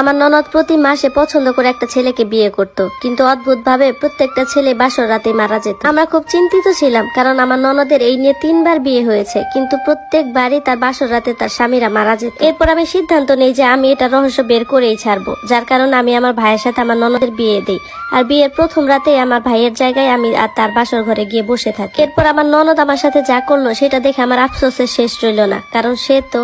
আমার ননদ প্রতি মাসে পছন্দ করে একটা ছেলেকে বিয়ে করত, কিন্তু অদ্ভুত ভাবে প্রত্যেকটা ছেলে বাসর রাতে মারা যেত। আমরা খুব চিন্তিত ছিলাম, কারণ আমার ননদের এই নিয়ে 3বার বিয়ে হয়েছে, কিন্তু প্রত্যেকবারই তার বাসর রাতে তার স্বামীরা মারা যেত। এরপর আমি সিদ্ধান্ত নেই যে আমি এটা রহস্য বের করেই ছাড়বো, যার কারণে আমি আমার ভাইয়ের সাথে আমার ননদের বিয়ে দিই। আর বিয়ের প্রথম রাতে আমার ভাইয়ের জায়গায় আমি আর তার বাসর ঘরে গিয়ে বসে থাকি। এরপর আমার ননদ আমার সাথে যা করলো সেটা দেখে আমার আফসোসের শেষ রইল না, কারণ সে তো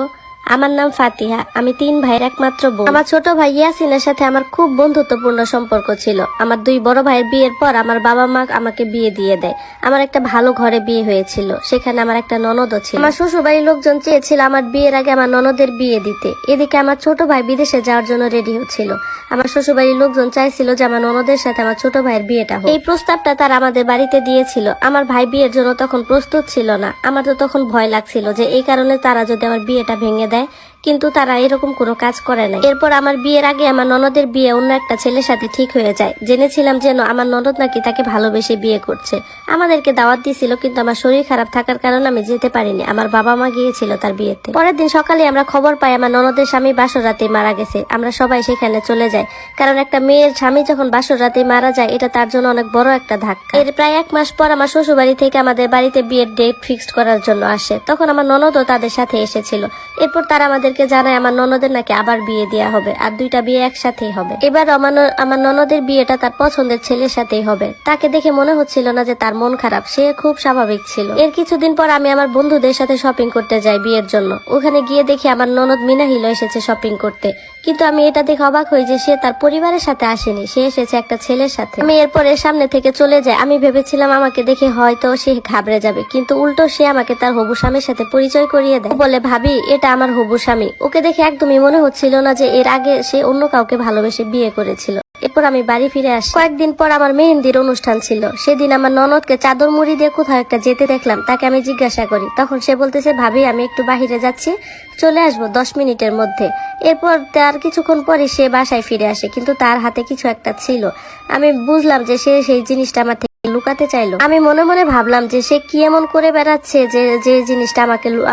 আমার নাম ফাতিহা, আমি 3 ভাইয়ের একমাত্র বোন। আমার ছোট ভাই ইয়াসিনের সাথে আমার খুব বন্ধুত্বপূর্ণ সম্পর্ক ছিল। আমার 2 বড় ভাইয়ের বিয়ের পর আমার বাবা মা আমাকে বিয়ে দিয়ে দেয়। আমার একটা ভালো ঘরে বিয়ে হয়েছিল, সেখানে আমার একটা ননদও ছিল। আমার শ্বশুর বাড়ির লোকজন চেয়েছিল আমার বিয়ের আগে আমার ননদের বিয়ে দিতে। এদিকে আমার ছোট ভাই বিদেশে যাওয়ার জন্য রেডি হচ্ছিল। আমার শ্বশুর বাড়ির লোকজন চাইছিল যে আমার ননদের সাথে আমার ছোট ভাইয়ের বিয়েটা হোক। এই প্রস্তাবটা তারা আমাদের বাড়িতে দিয়েছিল। আমার ভাই বিয়ের জন্য তখন প্রস্তুত ছিল না। আমার তো তখন ভয় লাগছিল যে এই কারণে তারা যদি আমার বিয়েটা ভেঙে দেয়, কিন্তু তারা এরকম কোনো কাজ করে নাই। এরপর আমার বিয়ের আগে আমার ননদের বিয়ে অন্য একটা ছেলের সাথে ঠিক হয়ে যায়। জেনেছিলাম যেন আমার ননদ নাকি তাকে ভালোবেসে বিয়ে করছে। আমাদেরকে দাওয়াত দিয়েছিল, কিন্তু আমার শরীর খারাপ থাকার কারণে আমি যেতে পারিনি। আমার বাবা মা গিয়েছিল তার বিয়েতে। পরের দিন সকালে আমরা খবর পাই আমার ননদের স্বামী বাসর রাতে মারা গেছে। আমরা সবাই সেখানে চলে যাই, কারণ একটা মেয়ের স্বামী যখন বাসর রাতে মারা যায় এটা তার জন্য অনেক বড় একটা ধাক্কা। এর প্রায় 1 মাস পর আমার শ্বশুর বাড়ি থেকে আমাদের বাড়িতে বিয়ের ডেট ফিক্সড করার জন্য আসে। তখন আমার ননদও তাদের সাথে এসেছিল। এরপর তারা আমাদেরকে জানায় আমার ননদের নাকি আবার বিয়ে দেওয়া হবে, আর 2টা বিয়ে একসাথেই হবে। এবার আমার ননদের বিয়েটা তার পছন্দের ছেলের সাথেই হবে। তাকে দেখে মনে হচ্ছিল না যে তার মন খারাপ, সে খুব স্বাভাবিক ছিল। এর কিছুদিন পর আমি আমার বন্ধুদের সাথে শপিং করতে যাই বিয়ের জন্য। ওখানে গিয়ে দেখি আমার ননদ মিনাহিল এসেছে শপিং করতে, কিন্তু আমি এটা দেখে অবাক হই যে সে তার পরিবারের সাথে আসেনি, সে এসেছে একটা ছেলের সাথে। আমি এরপর এর সামনে থেকে চলে যাই। আমি ভেবেছিলাম আমাকে দেখে হয়তো সে ঘাবড়ে যাবে, কিন্তু উল্টো সে আমাকে তার হবু স্বামীর সাথে পরিচয় করিয়ে দেয়। বলে, ভাবি এটা আমার হবু স্বামী। ওকে দেখে একদমই মনে হচ্ছিল না যে এর আগে সে অন্য কাউকে ভালোবেসে বিয়ে করেছিল। এরপর আমি বাড়ি ফিরে আসি। কয়েকদিন পর আমার মেহেন্দির অনুষ্ঠান ছিল। সেদিন আমার ননদকে চাদর মুড়ি দিয়ে কোথাও একটা যেতে দেখলাম। তাকে আমি জিজ্ঞাসা করি, তখন সে বলতেছে, ভাবি আমি একটু বাহিরে যাচ্ছি, চলে আসবো 10 মিনিটের মধ্যে। এরপর তার কিছুক্ষণ পরে সে বাসায় ফিরে আসে, কিন্তু তার হাতে কিছু একটা ছিল। আমি বুঝলাম যে সে সেই জিনিসটা আমার থেকে লুকাতে চাইলো। আমি মনে মনে ভাবলাম যে সে কি এমন করে বেড়াচ্ছে যে জিনিসটা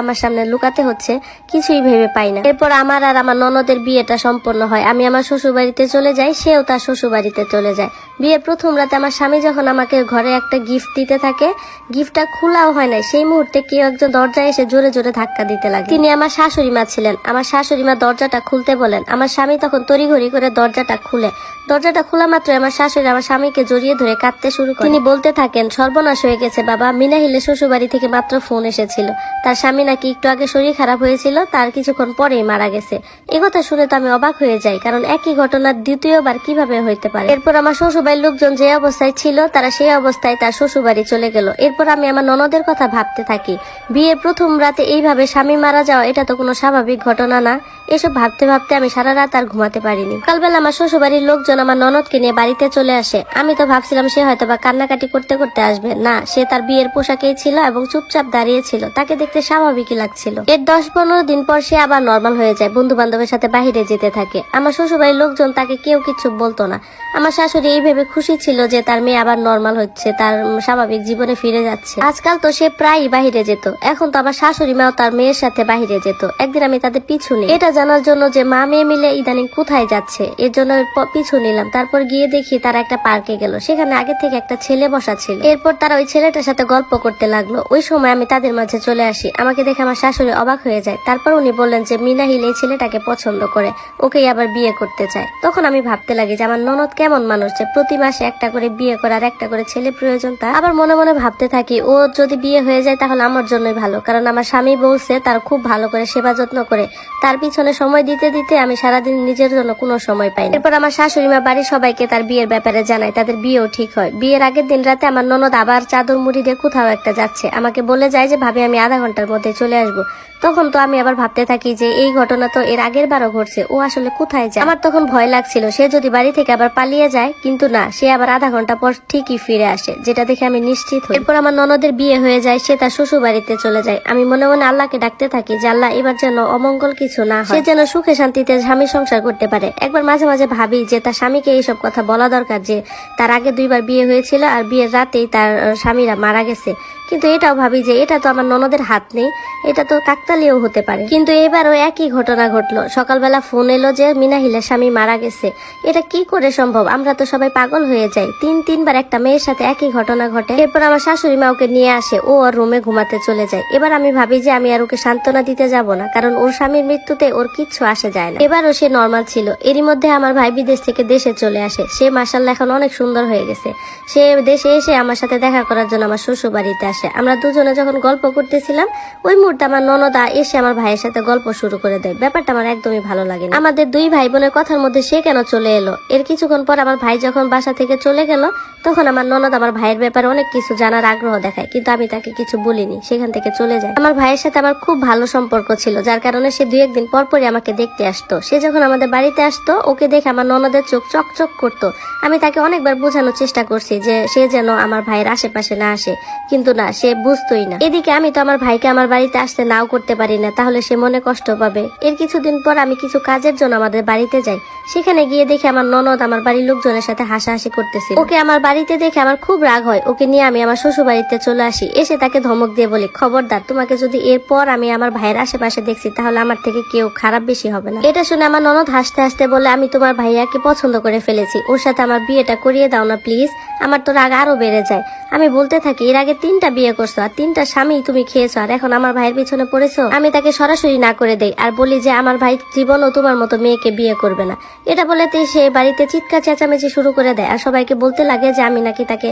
আমার সামনে লুকাতে হচ্ছে, কিছুই ভেবে পাই না। এরপর আমার আর আমার ননদের বিয়েটা সম্পন্ন হয়। আমি আমার শ্বশুর বাড়িতে চলে যাই, সেও তার শ্বশুর বাড়িতে চলে যায়। বিয়ের প্রথম রাতে আমার স্বামী যখন আমাকে ঘরে একটা গিফট দিতে থাকে, গিফটটা খোলাও হয় নাই, সেই মুহূর্তে কেউ একজন দরজায় এসে জোরে জোরে ধাক্কা দিতে লাগে। তিনি আমার শাশুড়ি মা ছিলেন। আমার শাশুড়ি মা দরজাটা খুলতে বলেন। আমার স্বামী তখন তড়িঘড়ি করে দরজাটা খুলে। দরজাটা খোলা মাত্র আমার শাশুড়ি আমার স্বামীকে জড়িয়ে ধরে কাঁদতে শুরু করে। তিনি বলতে থাকেন, সর্বনাশ হয়ে গেছে বাবা, মিনাহিলের শ্বশুর বাড়ি থেকে মাত্র ফোন এসেছিল, তার স্বামী নাকি একটু আগে শরীর খারাপ হয়েছিল, তার কিছুক্ষণ পরেই মারা গেছে। এই কথা শুনে তো আমি অবাক হয়ে যাই, কারণ একই ঘটনা দ্বিতীয়বার কিভাবে হইতে পারে। এরপর আমার শ্বশুর বাড়ির লোকজন যে অবস্থায় ছিল তারা সেই অবস্থায় তার শ্বশুর বাড়ি চলে গেল। এরপর আমি আমার ননদের কথা ভাবতে থাকি। বিয়ের প্রথম রাতে এইভাবে স্বামী মারা যাওয়া এটা তো কোনো স্বাভাবিক ঘটনা না। এসব ভাবতে ভাবতে আমি সারা রাত আর ঘুমাতে পারিনি। সকালবেলা আমার শ্বশুর বাড়ির লোকজন আমার ননদকে নিয়ে বাড়িতে চলে আসে। আমি তো ভাবছিলাম সে হয়তো বা কান্নাকাটি করতে করতে আসবে, না, সে তার বিয়ের পোশাকেই ছিল এবং চুপচাপ দাঁড়িয়ে ছিল। তাকে দেখতে স্বাভাবিকই লাগছিল। এর 10-15 দিন পর সে আবার নর্মাল হয়ে যায়, বন্ধু বান্ধবের সাথে বাহিরে যেতে থাকে। আমার শ্বশুর বাড়ির লোকজন তাকে কেউ কিছু বলতো না। আমার শাশুড়ি এই ভেবে খুশি ছিল যে তার মেয়ে আবার নর্মাল হচ্ছে, তার স্বাভাবিক জীবনে ফিরে যাচ্ছে। আজকাল তো সে প্রায়ই বাহিরে যেত। এখন তো আমার শাশুড়ি মাও তার মেয়ের সাথে বাহিরে যেত। একদিন আমি তাদের পিছু নিই, এটা জানার জন্য যে মা মেয়ে মিলে ইদানিং কোথায় যাচ্ছে, এর জন্য পিছু নিলাম। তারপর গিয়ে দেখি তারা একটা পার্কে গেল, সেখানে আগে থেকে একটা ছেলে বসা ছিল। এরপর তারা ওই ছেলেটার সাথে গল্প করতে লাগলো। ওই সময় আমি তাদের মাঝে চলে আসি। আমাকে দেখে আমার শাশুড়ি অবাক হয়ে যায়। তারপর উনি বললেন যে মিনাহিল এই ছেলেটাকে পছন্দ করে, ওকেই আবার বিয়ে করতে চায়। তখন আমি ভাবতে লাগি যে আমার ননদ কেমন মানুষ, যে প্রতি মাসে একটা করে বিয়ে করার একটা করে ছেলে প্রয়োজন তার। আবার মনে মনে ভাবতে থাকি, ও যদি বিয়ে হয়ে যায় তাহলে আমার জন্যই ভালো, কারণ আমার স্বামী বলছে তার খুব ভালো করে সেবা যত্ন করে। তার পিছনে সময় দিতে দিতে আমি সারাদিন নিজের জন্য কোনো সময় পাই না। এরপর আমার শাশুড়ি মা বাড়ির সবাইকে তার বিয়ের ব্যাপারে জানায়। তাদের বিয়েও ঠিক হয়। বিয়ের আগের দিন রাতে আমার ননদ আবার চাদর মুড়ি দিয়ে কোথাও একটা যাচ্ছে। আমাকে বলে যায় যে ভাবি আমি আধা ঘন্টার মধ্যে চলে আসবো। তখন তো আমি আবার ভাবতে থাকি যে এই ঘটনা তো এর আগের বারও ঘটছে, ও আসলে কোথায় যায়। আমার তখন ভয় লাগছিল সে যদি বাড়ি থেকে আবার পালিয়ে যায়, কিন্তু না, সে আবার আধা ঘন্টা পর ঠিকই ফিরে আসে, যেটা দেখে আমি নিশ্চিত হই। এরপর আমার ননদের বিয়ে হয়ে যায়, সে তার শ্বশুর বাড়িতে চলে যায়। আমি মনে মনে আল্লাহকে ডাকতে থাকি যে আল্লাহ এবার যেন অমঙ্গল কিছু না হয়, সে যেন সুখে শান্তিতে স্বামী সংসার করতে পারে। একবার মাঝে মাঝে ভাবি যে তার স্বামীকে এইসব কথা বলা দরকার, যে তার আগে 2বার বিয়ে হয়েছিল আর বিয়ের রাতেই তার স্বামীরা মারা গেছে, কিন্তু এটাও ভাবি যে এটা তো আমার ননদের হাত নেই, এটা তো কাকতালীয় হতে পারে। কিন্তু এবারও একই ঘটনা ঘটলো। সকালবেলা ফোন এলো যে মিনাহিলের স্বামী মারা গেছে। এটা কি করে সম্ভব? আমরা তো সবাই পাগল হয়ে যাই। তিনবার একটা মেয়ের সাথে একই ঘটনা ঘটে। এরপর আমার শাশুড়ি মা ওকে নিয়ে আসে, ও ওর রুমে ঘুমাতে চলে যায়। এবার আমি ভাবি যে আমি আর ওকে সান্ত্বনা দিতে যাব না, কারণ ওর স্বামীর মৃত্যুতে ওর কিচ্ছু আসে যায় না। এবারও সে নর্মাল ছিল। এরই মধ্যে আমার ভাই বিদেশ থেকে দেশে চলে আসে। সে মাশাআল্লাহ এখন অনেক সুন্দর হয়ে গেছে। সে দেশে এসে আমার সাথে দেখা করার জন্য আমার শ্বশুর বাড়িতে আসে। আমরা দুজনে যখন গল্প করতেছিলাম, ওই মুহূর্তে আমার ননদা এসে আমার ভাইয়ের সাথে গল্প শুরু করে দেয়। ব্যাপারটা আমার একদমই ভালো লাগে না। আমাদের দুই ভাই বোনের কথার মধ্যে সে কেন চলে এলো? এর কিছুক্ষণ পর আমার ভাই যখন বাসা থেকে চলে গেল, তখন আমার ননদ আমার ভাইয়ের ব্যাপারে অনেক কিছু জানার আগ্রহ দেখায়, কিন্তু আমি তাকে কিছু বলিনি, সেখান থেকে চলে যায়। আমার ভাইয়ের সাথে আমার খুব ভালো সম্পর্ক ছিল, যার কারণে সে 2-1 দিন পর পরই আমাকে দেখতে আসতো। সে যখন আমাদের বাড়িতে আসতো, ওকে দেখে আমার ননদের চোখ চকচক করতো। আমি তাকে অনেকবার বোঝানোর চেষ্টা করছি যে সে যেন আমার ভাইয়ের আশেপাশে না আসে, কিন্তু না, সে বুঝতোই না। এদিকে আমি তো আমার ভাইকে আমার বাড়িতে আসতে নাও করতে পারি না, তাহলে সে মনে কষ্ট পাবে। এর কিছুদিন পর আমি কিছু কাজের জন্য আমাদের বাড়িতে যাই। সেখানে গিয়ে দেখি আমার ননদ আমার বাড়ির লোকজনের সাথে হাসাহাসি করতেছে। ওকে আমার বাড়িতে দেখে আমার খুব রাগ হয়। ওকে নিয়ে আমি আমার শ্বশুর বাড়িতে চলে আসি। এসে তাকে ধমক দিয়ে বলি, খবরদার, তোমাকে যদি এরপর আমি আমার ভাইয়ের আশেপাশে দেখছি, তাহলে আমার থেকে কেউ খারাপ বেশি হবে না। এটা শুনে আমার ননদ হাসতে হাসতে বলে, আমি তোমার ভাইয়াকে পছন্দ করে ফেলেছি, ওর সাথে আমার বিয়েটা করিয়ে দাও না প্লিজ। আমার তো রাগ আরো বেড়ে যায়। আমি বলতে থাকি, এর আগে 3টা বিয়ে করছো, আর 3টা স্বামী তুমি খেয়েছো, আর এখন আমার ভাইয়ের পিছনে পড়েছো। আমি তাকে সরাসরি না করে দেই আর বলি যে আমার ভাই জীবনও তোমার মতো মেয়েকে বিয়ে করবে না। এটা বলেতেই সে বাড়িতে চিৎকার চেঁচামেচি শুরু করে দেয়, আর সবাইকে বলতে লাগে যে আমি নাকি তাকে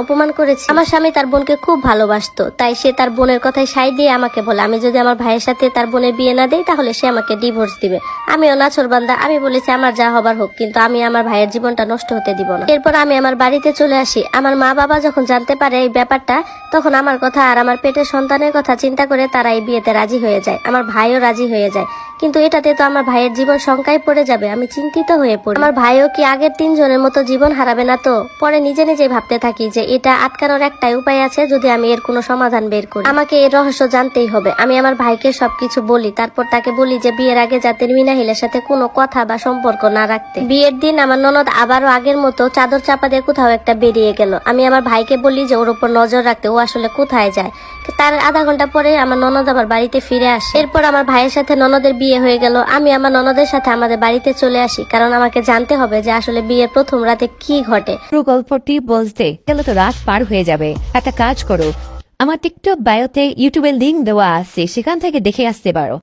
অপমান করেছি। আমার স্বামী তার বোনকে খুব ভালোবাসতো, তাই সে তার বোনের কথায় সাই দিয়ে আমাকে বলে, আমি যদি আমার ভাইয়ের সাথে তার বোনের বিয়ে না দেই, তাহলে সে আমাকে ডিভোর্স দিবে। আমিও নাছোড়বান্দা, আমি বলেছি আমার যা হবার হোক, কিন্তু আমি আমার ভাইয়ের জীবনটা নষ্ট হতে দিব না। এরপর আমি আমার বাড়িতে চলে আসি। আমার মা বাবা যখন জানতে পারে এই ব্যাপারটা, তখন আমার কথা আর আমার পেটের সন্তানের কথা চিন্তা করে তারা এই বিয়েতে রাজি হয়ে যায়। আমার ভাইও রাজি হয়ে যায়, কিন্তু এটাতে তো আমার ভাইয়ের জীবন শঙ্কায় পড়ে যাবে। আমি চিন্তিত হয়ে পড়ি। আমার ভাইও কি আগের 3 জনের মতো জীবন হারাবে না তো? পরে নিজে নিজে ভাবতে থাকি যে এটা আটকানোর একটাই উপায় আছে, যদি আমি এর কোনো সমাধান বের করি। আমাকে এর রহস্য জানতেই হবে। আমি আমার ভাইকে সবকিছু বলি, তারপর তাকে বলি যে বিয়ের আগে যাতে মিনাহিলের সাথে কোনো কথা বা সম্পর্ক না রাখতে। বিয়ের দিন আমার ননদ আবারও আগের মতো চাদর চাপা দিয়ে কোথাও একটা বেরিয়ে গেল। আমি আমার ভাইকে বলি যে ওর উপর নজর রাখতে, ও আসলে কোথায় যায়। তার আধা ঘন্টা পরে আমার ননদ আবার বাড়িতে ফিরে আসে। এরপর আমার ভাইয়ের সাথে ননদের বিয়ে হয়ে গেল। আমি আমার ননদের সাথে আমাদের বাড়িতে চলে আসি, কারণ আমাকে জানতে হবে যে আসলে বিয়ের প্রথম রাতে কি ঘটে। পুরো গল্পটি বলতে গেলে তো রাত পার হয়ে যাবে। একটা কাজ করো, আমার টিকটক বায়োতে ইউটিউবের লিংক দেওয়া আছে, সেখান থেকে দেখে আসতে পারো।